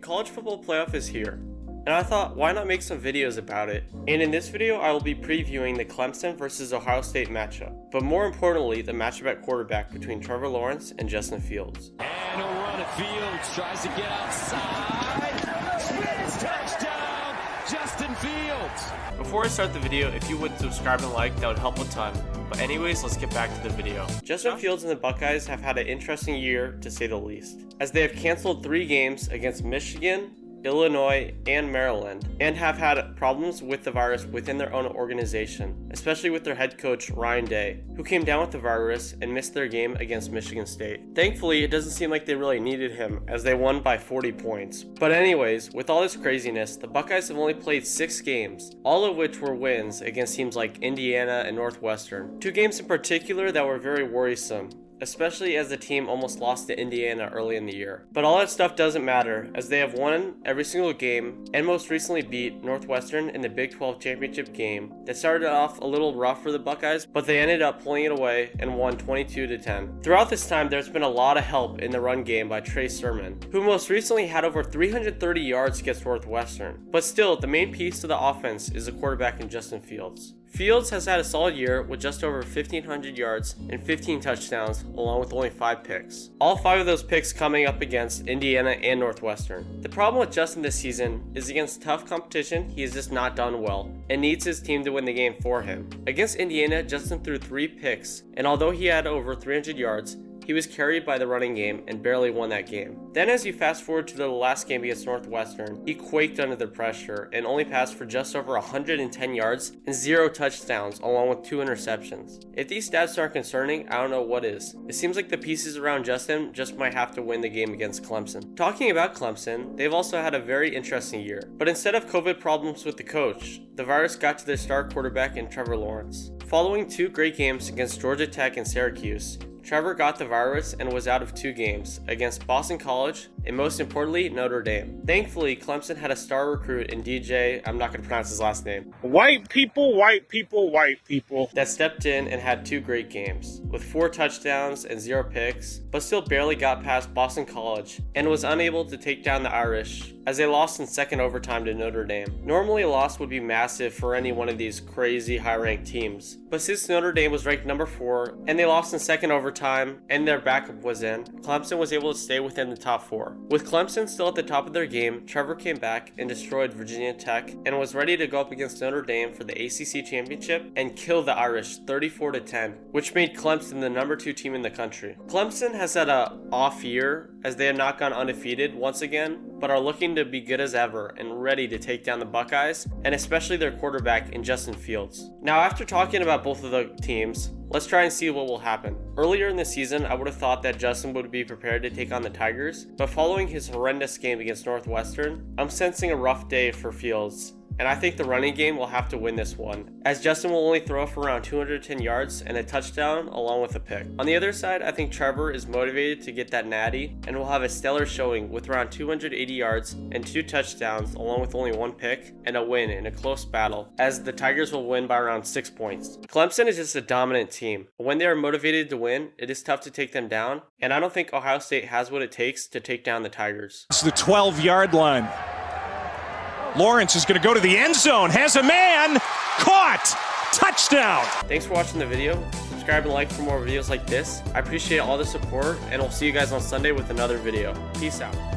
college football playoff is here, and I thought, why not make some videos about it? And in this video, I will be previewing the Clemson versus Ohio State matchup, but more importantly, the matchup at quarterback between Trevor Lawrence and Justin Fields. And a run at Fields, tries to get outside, spins, touchdown, Justin Fields. Before I start the video, if you would subscribe and like, that would help a ton. But anyways, let's get back to the video. Justin Fields and the Buckeyes have had an interesting year, to say the least, as they have canceled 3 games against Michigan, Illinois, and Maryland, and have had problems with the virus within their own organization, especially with their head coach Ryan Day, who came down with the virus and missed their game against Michigan State. Thankfully, it doesn't seem like they really needed him, as they won by 40 points. But anyways, with all this craziness, the Buckeyes have only played 6 games, all of which were wins against teams like Indiana and Northwestern. 2 games in particular that were very worrisome, especially as the team almost lost to Indiana early in the year. But all that stuff doesn't matter, as they have won every single game, and most recently beat Northwestern in the Big 12 championship game that started off a little rough for the Buckeyes, but they ended up pulling it away and won 22-10. Throughout this time, there's been a lot of help in the run game by Trey Sermon, who most recently had over 330 yards against Northwestern. But still, the main piece to the offense is the quarterback in Justin Fields. Fields has had a solid year with just over 1,500 yards and 15 touchdowns, along with only 5 picks. All 5 of those picks coming up against Indiana and Northwestern. The problem with Justin this season is against tough competition, he has just not done well and needs his team to win the game for him. Against Indiana, Justin threw 3 picks, and although he had over 300 yards, he was carried by the running game and barely won that game. Then as you fast forward to the last game against Northwestern, he quaked under the pressure and only passed for just over 110 yards and 0 touchdowns along with 2 interceptions. If these stats aren't concerning, I don't know what is. It seems like the pieces around Justin just might have to win the game against Clemson. Talking about Clemson, they've also had a very interesting year, but instead of COVID problems with the coach, the virus got to their star quarterback in Trevor Lawrence. Following 2 great games against Georgia Tech and Syracuse, Trevor got the virus and was out of 2 games against Boston College and most importantly Notre Dame. Thankfully, Clemson had a star recruit in DJ, I'm not going to pronounce his last name, white people, that stepped in and had 2 great games with 4 touchdowns and 0 picks, but still barely got past Boston College and was unable to take down the Irish as they lost in second overtime to Notre Dame. Normally a loss would be massive for any one of these crazy high-ranked teams, but since Notre Dame was ranked number 4 and they lost in second overtime and their backup was in, Clemson was able to stay within the top 4. With Clemson still at the top of their game, Trevor came back and destroyed Virginia Tech and was ready to go up against Notre Dame for the ACC championship and kill the Irish 34-10, which made Clemson the number 2 team in the country. Clemson has had an off year as they have not gone undefeated once again, but are looking to be good as ever and ready to take down the Buckeyes, and especially their quarterback in Justin Fields. Now, after talking about both of the teams, let's try and see what will happen. Earlier in the season, I would have thought that Justin would be prepared to take on the Tigers, but following his horrendous game against Northwestern, I'm sensing a rough day for Fields. And I think the running game will have to win this one, as Justin will only throw for around 210 yards and a touchdown along with a pick. On the other side, I think Trevor is motivated to get that natty and will have a stellar showing with around 280 yards and 2 touchdowns along with only 1 pick and a win in a close battle, as the Tigers will win by around 6 points. Clemson is just a dominant team, but when they are motivated to win, it is tough to take them down, and I don't think Ohio State has what it takes to take down the Tigers. It's the 12-yard line. Lawrence is going to go to the end zone, has a man, caught, touchdown. Thanks for watching the video. Subscribe and like for more videos like this. I appreciate all the support, and we'll see you guys on Sunday with another video. Peace out.